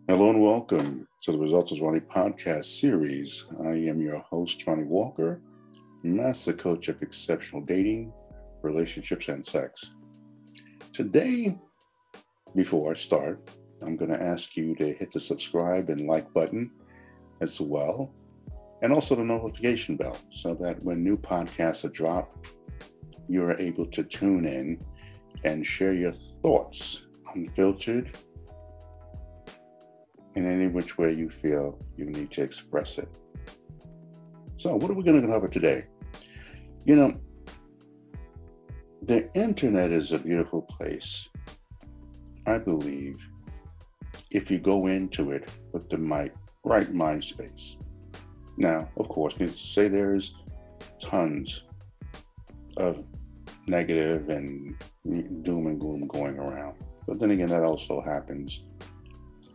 Hello and welcome to the Results of Ronnie podcast series. I am your host, Ronnie Walker, master coach of exceptional dating, relationships, and sex. Today, before I start, I'm going to ask you to hit the subscribe and like button as well, and also the notification bell so that when new podcasts are dropped, you're able to tune in and share your thoughts unfiltered in any which way you feel you need to express it. So what are we going to cover today? The internet is a beautiful place, I believe, if you go into it with the right mind space. Now, of course, needless to say, there's tons of negative and doom and gloom going around. But then again, that also happens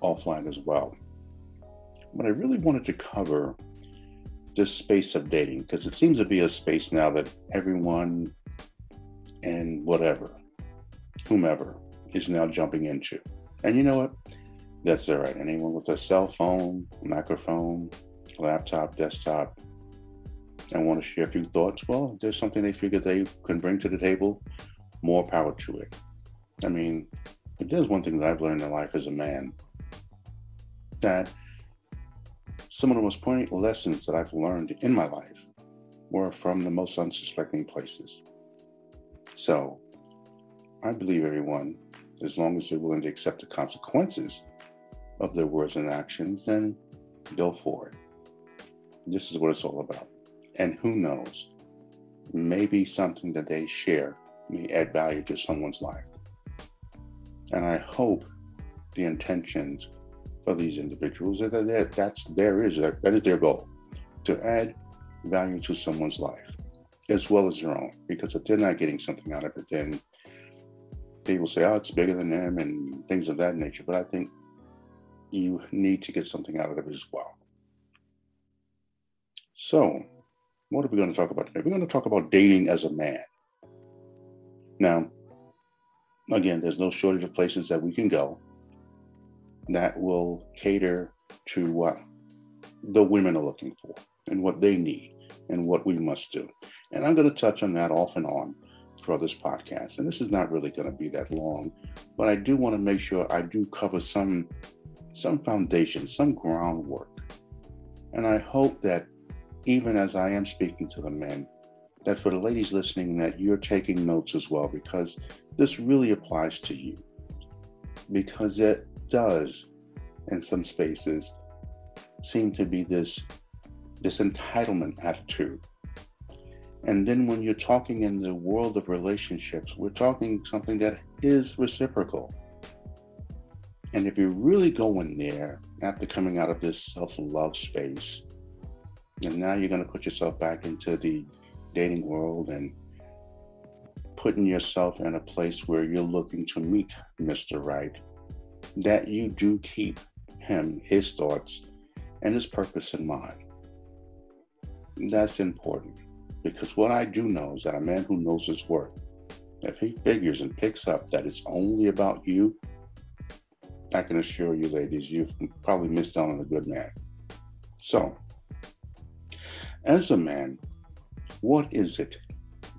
offline as well. But I really wanted to cover this space of dating because it seems to be a space now that everyone and whomever is now jumping into. And you know what? That's all right. Anyone with a cell phone, microphone, laptop, desktop, and want to share a few thoughts, well, if there's something they figure they can bring to the table, more power to it. I mean, if there's one thing that I've learned in life as a man, that some of the most poignant lessons that I've learned in my life were from the most unsuspecting places. So I believe everyone, as long as they're willing to accept the consequences of their words and actions, then go for it. This is what it's all about. And who knows, maybe something that they share may add value to someone's life. And I hope the intentions of these individuals that is their goal, to add value to someone's life as well as their own. Because if they're not getting something out of it, then people say, oh, it's bigger than them and things of that nature. But I think you need to get something out of it as well. So what are we going to talk about today? We're going to talk about dating as a man. Now, again, there's no shortage of places that we can go that will cater to what the women are looking for and what they need and what we must do. And I'm going to touch on that off and on throughout this podcast. And this is not really going to be that long, but I do want to make sure I do cover some foundation, some groundwork. And I hope that even as I am speaking to the men, that for the ladies listening, that you're taking notes as well, because this really applies to you. Because it does, in some spaces, seem to be this entitlement attitude. And then when you're talking in the world of relationships, we're talking something that is reciprocal. And if you're really going there after coming out of this self-love space, and now you're going to put yourself back into the dating world and putting yourself in a place where you're looking to meet Mr. Right, that you do keep him, his thoughts, and his purpose in mind. That's important, because what I do know is that a man who knows his worth, if he figures and picks up that it's only about you, I can assure you, ladies, you've probably missed out on a good man. So, as a man, what is it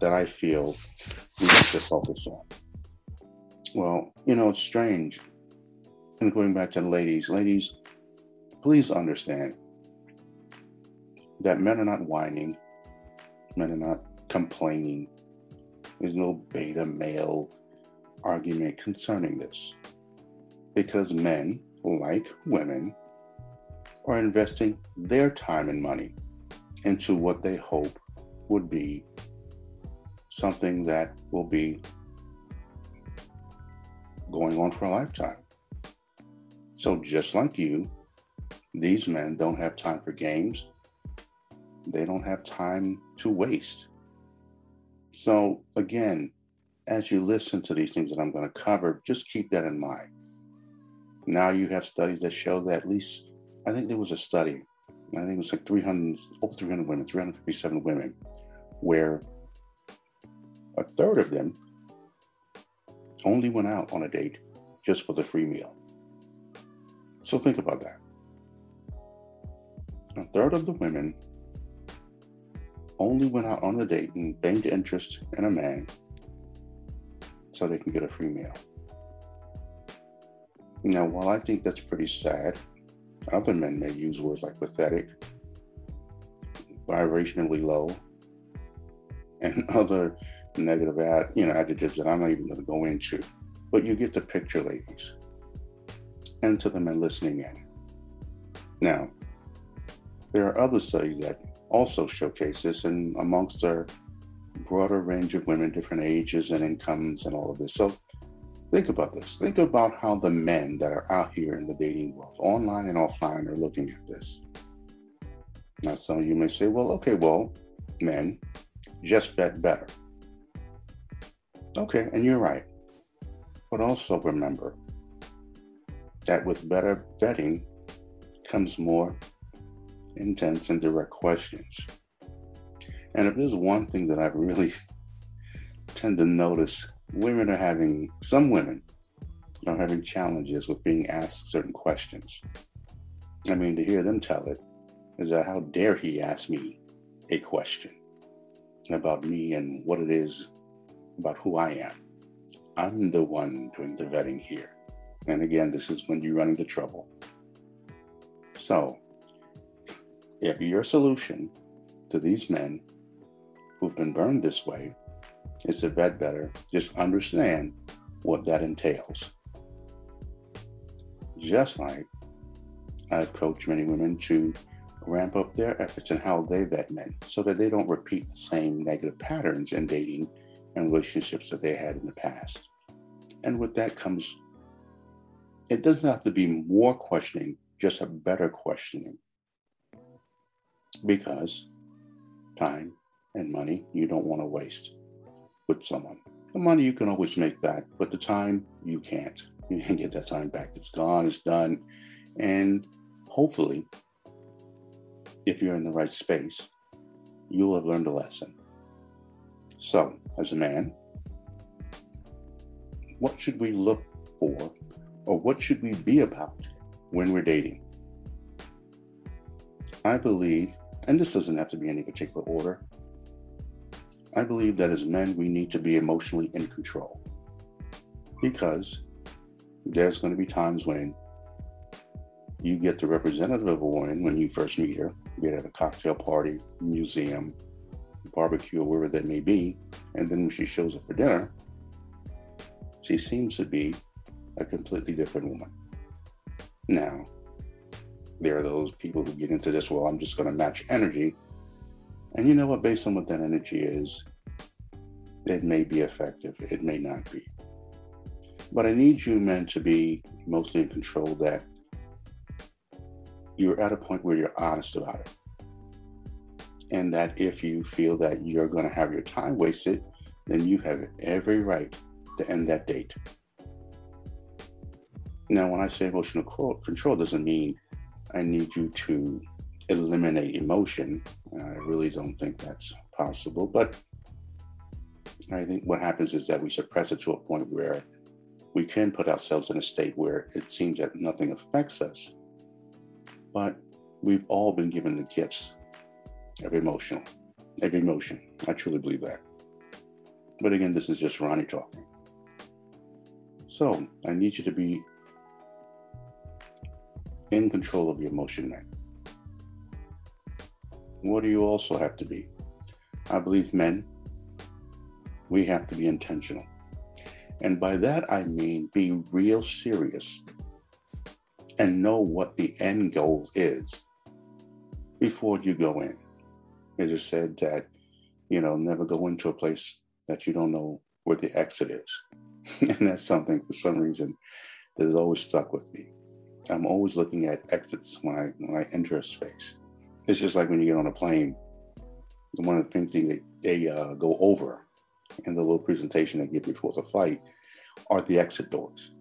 that I feel we need to focus on? Well, it's strange. And going back to the ladies, please understand that men are not whining. Men are not complaining. There's no beta male argument concerning this. Because men, like women, are investing their time and money into what they hope would be something that will be going on for a lifetime. So just like you, these men don't have time for games. They don't have time to waste. So again, as you listen to these things that I'm going to cover, just keep that in mind. Now you have studies that show that at least, I think there was a study, I think it was like over 300 women, 357 women, where a third of them only went out on a date just for the free meal. So think about that. A third of the women only went out on a date and feigned interest in a man so they can get a free meal. Now, while I think that's pretty sad, other men may use words like pathetic, vibrationally low, and other negative adjectives that I'm not even going to go into. But you get the picture, ladies, and to the men listening in. Now, there are other studies that also showcase this, and amongst a broader range of women, different ages and incomes and all of this. So think about this. Think about how the men that are out here in the dating world, online and offline, are looking at this. Now, some of you may say, men just vet better. Okay, and you're right. But also remember that with better vetting comes more intense and direct questions. And if there's one thing that I really tend to notice, some women are having challenges with being asked certain questions. I mean, to hear them tell it is that, how dare he ask me a question about me and what it is about who I am. I'm the one doing the vetting here. And again, this is when you run into trouble. So, if your solution to these men who've been burned this way is to vet better, just understand what that entails. Just like I've coached many women to ramp up their efforts in how they vet men so that they don't repeat the same negative patterns in dating and relationships that they had in the past. And with that comes, it doesn't have to be more questioning, just a better questioning. Because time and money you don't want to waste with someone. The money you can always make back, but the time you can't. You can't get that time back. It's gone, it's done. And hopefully, if you're in the right space, you'll have learned a lesson. So, as a man, what should we look for, or what should we be about when we're dating? I believe, and this doesn't have to be in any particular order, I believe that as men, we need to be emotionally in control. Because there's going to be times when you get the representative of a woman when you first meet her, be it at a cocktail party, museum, barbecue, or wherever that may be, and then when she shows up for dinner, she seems to be a completely different woman. Now, there are those people who get into this, well, I'm just going to match energy. And you know what, based on what that energy is, it may be effective, it may not be. But I need you men to be mostly in control, that you're at a point where you're honest about it. And that if you feel that you're going to have your time wasted, then you have every right to end that date. Now, when I say emotional control, doesn't mean I need you to eliminate emotion. I really don't think that's possible. But I think what happens is that we suppress it to a point where we can put ourselves in a state where it seems that nothing affects us. But we've all been given the gifts of emotion. I truly believe that. But again, this is just Ronnie talking. So I need you to be in control of your emotion, men. What do you also have to be? I believe men, we have to be intentional. And by that, I mean be real serious and know what the end goal is before you go in. It is said that, never go into a place that you don't know where the exit is. And that's something, for some reason, that has always stuck with me. I'm always looking at exits when I enter a space. It's just like when you get on a plane, one of the things that they go over in the little presentation they give before the flight are the exit doors.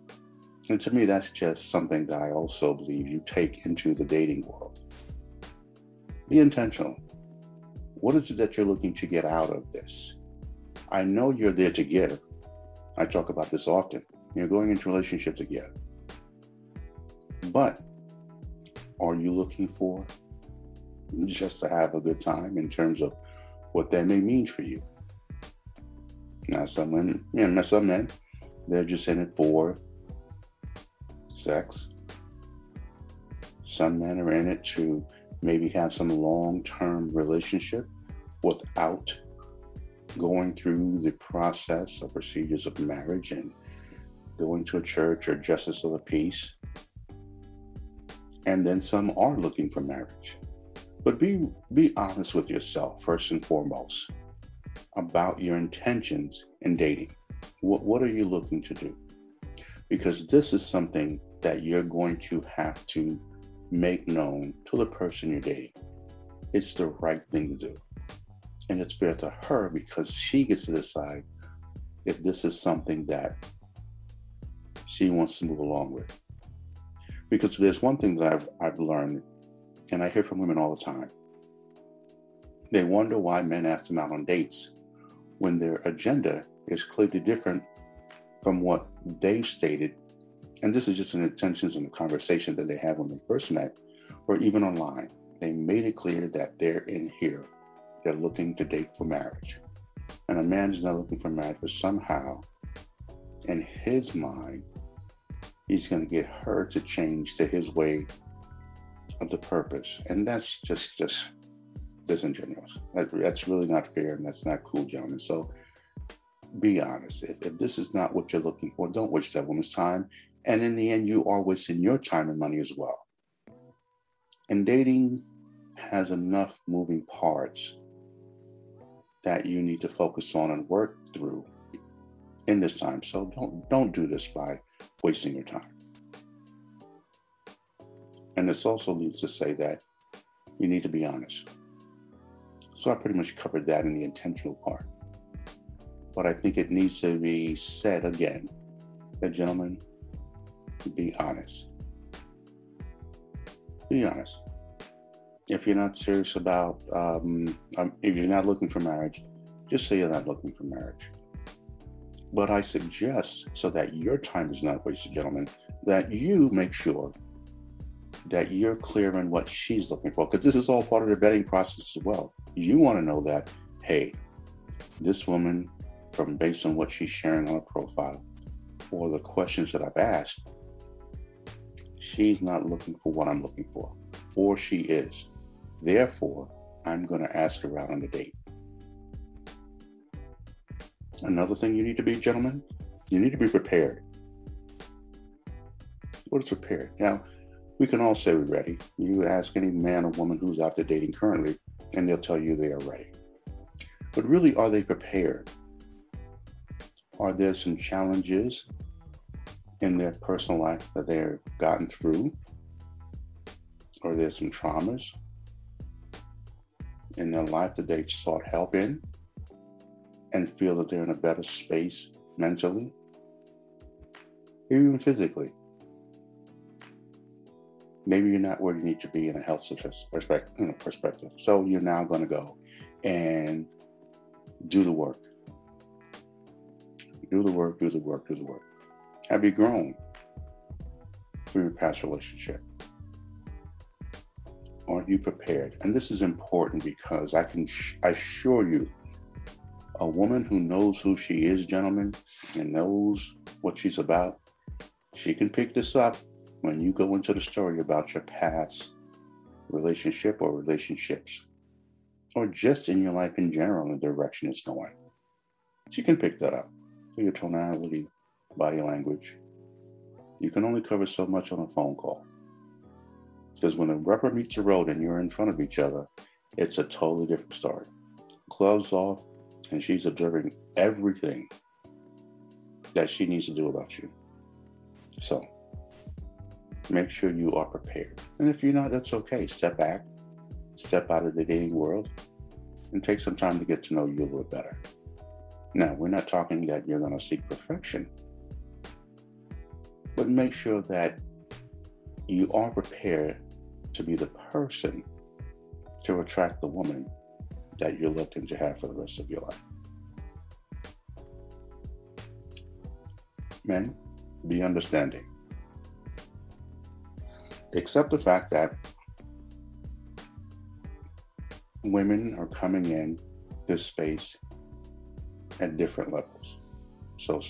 And to me, that's just something that I also believe you take into the dating world. Be intentional. What is it that you're looking to get out of this? I know you're there to give. I talk about this often. You're going into a relationship to give. But are you looking for just to have a good time in terms of what that may mean for you? Now, some women, some men, they're just in it for sex. Some men are in it to maybe have some long-term relationship without going through the process or procedures of marriage and going to a church or justice of the peace. And then some are looking for marriage. But be honest with yourself, first and foremost, about your intentions in dating. What are you looking to do? Because this is something that you're going to have to make known to the person you're dating. It's the right thing to do. And it's fair to her because she gets to decide if this is something that she wants to move along with. Because there's one thing that I've learned, and I hear from women all the time. They wonder why men ask them out on dates when their agenda is clearly different from what they've stated. And this is just an intentions and a conversation that they had when they first met, or even online. They made it clear that they're in here. They're looking to date for marriage. And a man is not looking for marriage, but somehow, in his mind, he's going to get her to change to his way of the purpose. And that's just disingenuous. That's really not fair, and that's not cool, gentlemen. So be honest. If this is not what you're looking for, don't waste that woman's time. And in the end, you are wasting your time and money as well. And dating has enough moving parts that you need to focus on and work through in this time. So don't do this by wasting your time. And this also needs to say that you need to be honest. So I pretty much covered that in the intentional part. But I think it needs to be said again that, gentlemen, be honest. Be honest. If you're not serious about, if you're not looking for marriage, just say you're not looking for marriage. But I suggest, so that your time is not wasted, gentlemen, that you make sure that you're clear on what she's looking for, because this is all part of the vetting process as well. You want to know that, hey, this woman, from based on what she's sharing on her profile or the questions that I've asked, she's not looking for what I'm looking for, or she is. Therefore, I'm going to ask her out on a date. Another thing you need to be, gentlemen, you need to be prepared. What is prepared? Now, we can all say we're ready. You ask any man or woman who's out there dating currently, and they'll tell you they are ready. But really, are they prepared? Are there some challenges in their personal life that they've gotten through? Are there some traumas in their life that they've sought help in and feel that they're in a better space mentally, even physically? Maybe you're not where you need to be in a health perspective. So you're now going to go and do the work. Do the work. Have you grown from your past relationship? Are you prepared? And this is important because I assure you, a woman who knows who she is, gentlemen, and knows what she's about, she can pick this up when you go into the story about your past relationship or relationships, or just in your life in general, in the direction it's going. She can pick that up through your tonality, body language. You can only cover so much on a phone call. Because when the rubber meets the road and you're in front of each other, it's a totally different story. Gloves off, and she's observing everything that she needs to do about you. So, make sure you are prepared. And if you're not, that's okay. Step back, step out of the dating world, and take some time to get to know you a little better. Now, we're not talking that you're going to seek perfection, but make sure that you are prepared to be the person to attract the woman that you're looking to have for the rest of your life. Men, be understanding. accept the fact that women are coming in this space at different levels. So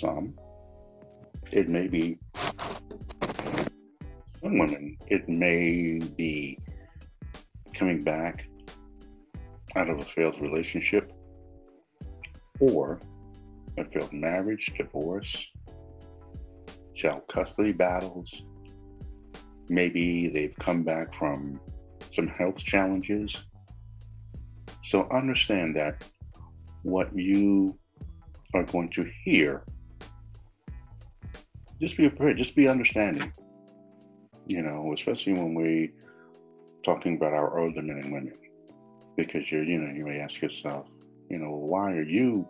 it may be, some women, it may be coming back out of a failed relationship or a failed marriage, divorce, child custody battles. Maybe they've come back from some health challenges. So understand that what you are going to hear, just be prepared, just be understanding, especially when we're talking about our older men and women, because you may ask yourself, why are you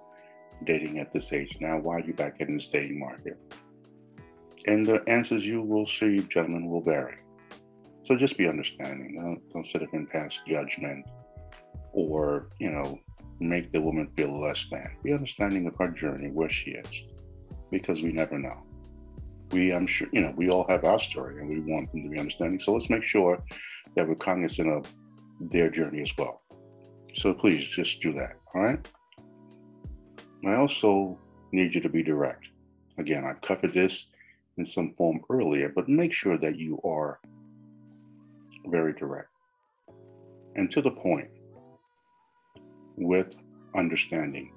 dating at this age now? Why are you back in the dating market? And the answers you will see, gentlemen, will vary. So just be understanding. Don't sit up and pass judgment or, make the woman feel less than. Be understanding of her journey, where she is, because we never know. I'm sure, we all have our story and we want them to be understanding. So let's make sure that we're cognizant of their journey as well. So please just do that. All right. I also need you to be direct. Again, I've covered this in some form earlier, but make sure that you are very direct and to the point with understanding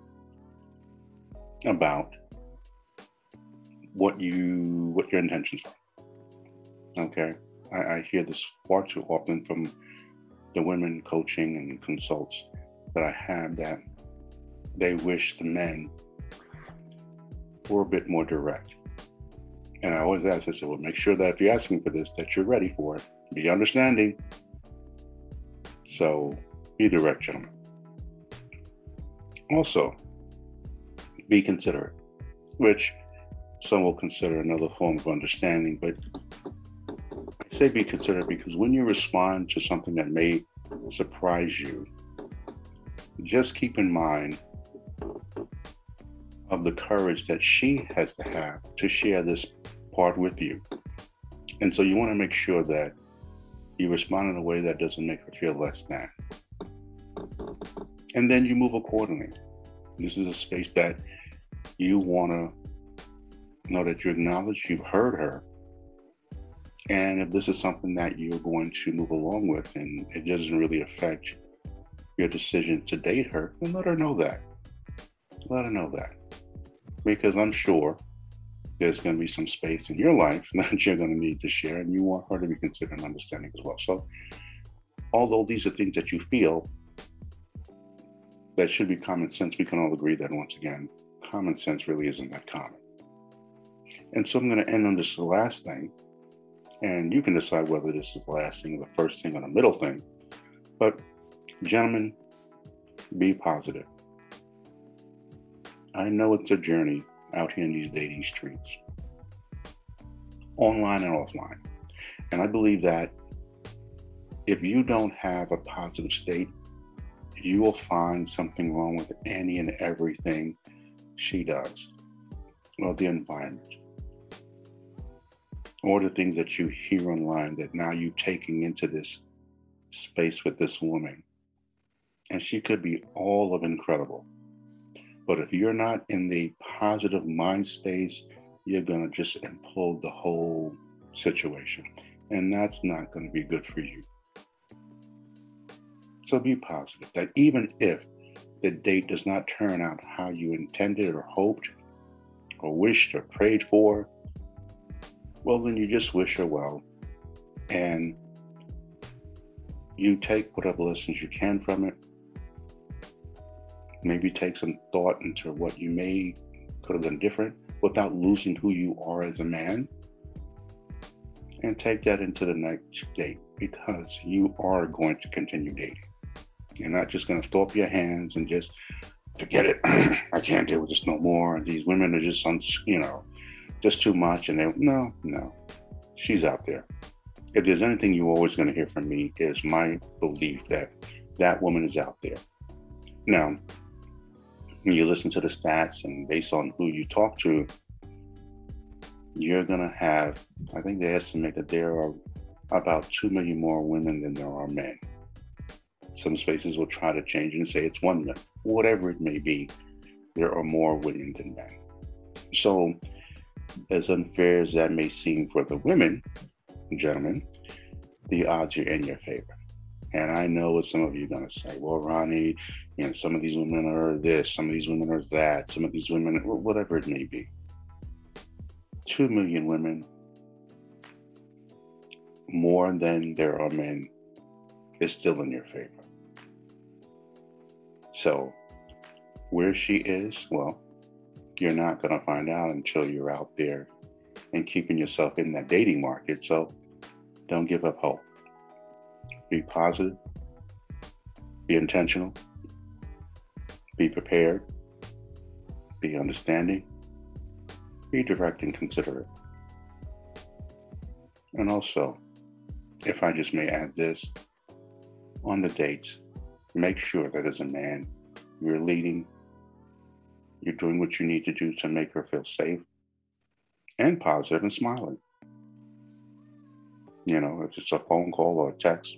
about what your intentions are. Okay. I hear this far too often from the women coaching and consults that I have, that they wish the men were a bit more direct. And I always ask, I said, well, make sure that if you're asking for this, that you're ready for it. Be understanding. So be direct, gentlemen. Also, be considerate, which some will consider another form of understanding. But I say be considerate because when you respond to something that may surprise you, just keep in mind of the courage that she has to have to share this part with you. And so you want to make sure that you respond in a way that doesn't make her feel less than. And then you move accordingly. This is a space that you want to know that you acknowledge you've heard her. And if this is something that you're going to move along with and it doesn't really affect your decision to date her, then let her know that. Let her know that. Because I'm sure there's going to be some space in your life that you're going to need to share, and you want her to be considered and understanding as well. So although these are things that you feel that should be common sense, we can all agree that, once again, common sense really isn't that common. And so I'm going to end on this last thing, and you can decide whether this is the last thing or the first thing or the middle thing. But gentlemen, be positive. I know it's a journey out here in these dating streets, online and offline. And I believe that if you don't have a positive state, you will find something wrong with any and everything she does, or the environment, or the things that you hear online that now you're taking into this space with this woman. And she could be all of incredible. But if you're not in the positive mind space, you're going to just implode the whole situation. And that's not going to be good for you. So be positive that even if the date does not turn out how you intended or hoped or wished or prayed for, well, then you just wish her well. And you take whatever lessons you can from it. Maybe take some thought into what you could have done different without losing who you are as a man. And take that into the next date, because you are going to continue dating. You're not just going to throw up your hands and just forget it. I can't deal with this no more. These women are just, just too much. And no, she's out there. If there's anything you're always going to hear from me, is my belief that that woman is out there. Now, when you listen to the stats and based on who you talk to, you're going to have, I think they estimate that there are about 2 million more women than there are men. Some spaces will try to change it and say it's 1 million. Whatever it may be, there are more women than men. So, as unfair as that may seem for the women, gentlemen, the odds are in your favor. And I know what some of you are going to say. Well, Ronnie, some of these women are this, some of these women are that, some of these women, whatever it may be. 2 million women, more than there are men, is still in your favor. So, where she is, well, you're not going to find out until you're out there and keeping yourself in that dating market. So, don't give up hope. Be positive, be intentional, be prepared, be understanding, be direct and considerate. And also, if I just may add this, on the dates, make sure that as a man, you're leading, you're doing what you need to do to make her feel safe and positive and smiling. If it's a phone call or a text,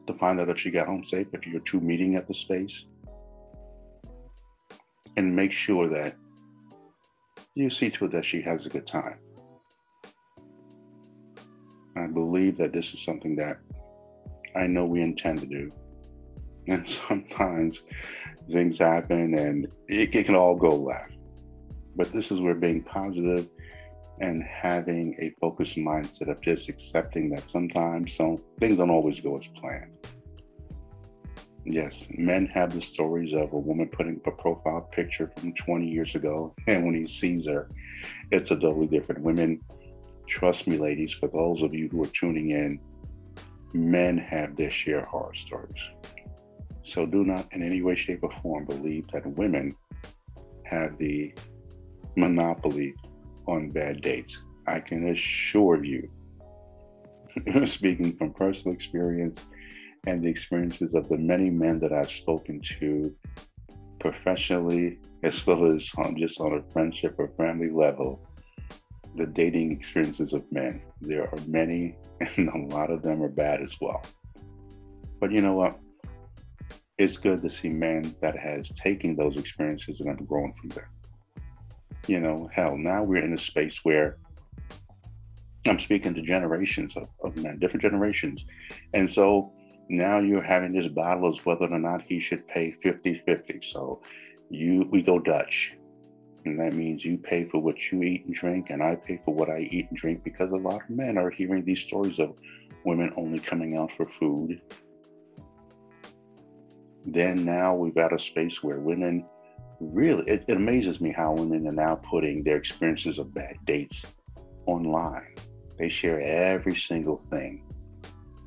to find out if she got home safe, if you're two meeting at the space, and make sure that you see to it that she has a good time. I believe that this is something that I know we intend to do. And sometimes things happen and it can all go left. But this is where being positive and having a focused mindset of just accepting that sometimes things don't always go as planned. Yes, men have the stories of a woman putting up a profile picture from 20 years ago, and when he sees her, it's a totally different. Women, trust me, ladies, for those of you who are tuning in, men have their share of horror stories. So do not in any way, shape, or form believe that women have the monopoly on bad dates. I can assure you, speaking from personal experience and the experiences of the many men that I've spoken to professionally, as well as just on a friendship or family level, the dating experiences of men. There are many, and a lot of them are bad as well. But you know what? It's good to see men that has taken those experiences and have grown from them. Hell, now we're in a space where I'm speaking to generations of men, different generations. And so now you're having this battle as whether or not he should pay 50-50. So we go Dutch. And that means you pay for what you eat and drink, and I pay for what I eat and drink, because a lot of men are hearing these stories of women only coming out for food. Then now we've got a space where women really, it amazes me how women are now putting their experiences of bad dates online. They share every single thing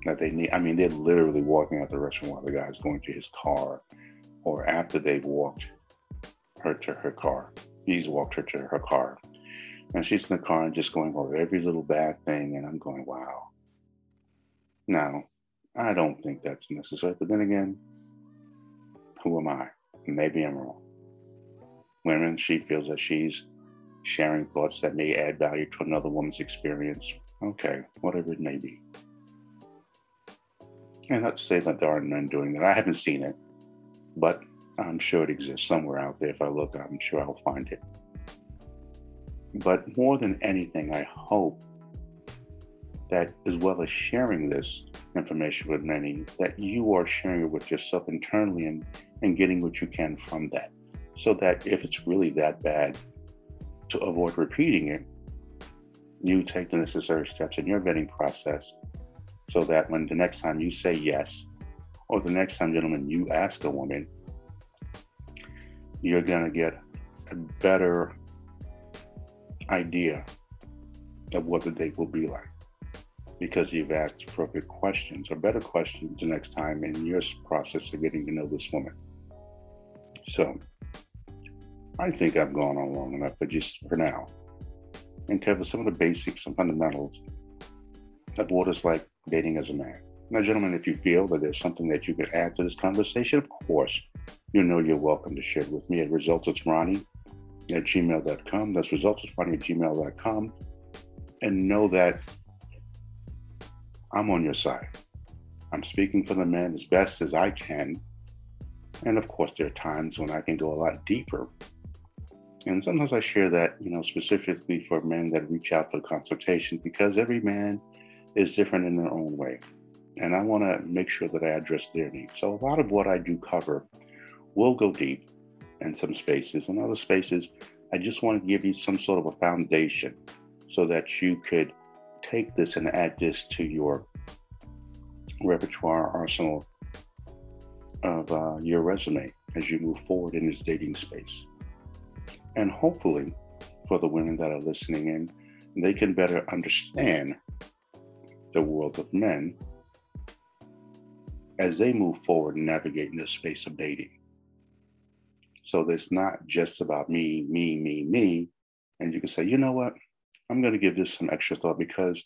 that they need. I mean, they're literally walking out the restaurant while the guy's going to his car, or after they've walked her to her car. He's walked her to her car. And she's in the car and just going over every little bad thing. And I'm going, wow. Now, I don't think that's necessary. But then again, who am I? Maybe I'm wrong. Women, she feels that she's sharing thoughts that may add value to another woman's experience. Okay, whatever it may be. And not to say that there aren't men doing that. I haven't seen it, but I'm sure it exists somewhere out there. If I look, I'm sure I'll find it. But more than anything, I hope that as well as sharing this information with many, that you are sharing it with yourself internally and getting what you can from that. So that if it's really that bad, to avoid repeating it, you take the necessary steps in your vetting process so that when the next time you say yes, or the next time, gentlemen, you ask a woman, you're going to get a better idea of what the date will be like, because you've asked appropriate questions, or better questions the next time in your process of getting to know this woman. So I think I've gone on long enough, but just for now, and cover some of the basics and fundamentals of what it's like dating as a man. Now, gentlemen, if you feel that there's something that you could add to this conversation, of course, you're welcome to share it with me at resultswithronnie@gmail.com. That's resultswithronnie@gmail.com. And know that I'm on your side. I'm speaking for the men as best as I can. And of course, there are times when I can go a lot deeper. And sometimes I share that, specifically for men that reach out for consultation, because every man is different in their own way. And I want to make sure that I address their needs. So a lot of what I do cover will go deep in some spaces. In other spaces, I just want to give you some sort of a foundation so that you could take this and add this to your repertoire arsenal of your resume as you move forward in this dating space. And hopefully, for the women that are listening in, they can better understand the world of men as they move forward and navigate in this space of dating. So it's not just about me, me, me, me. And you can say, you know what? I'm going to give this some extra thought because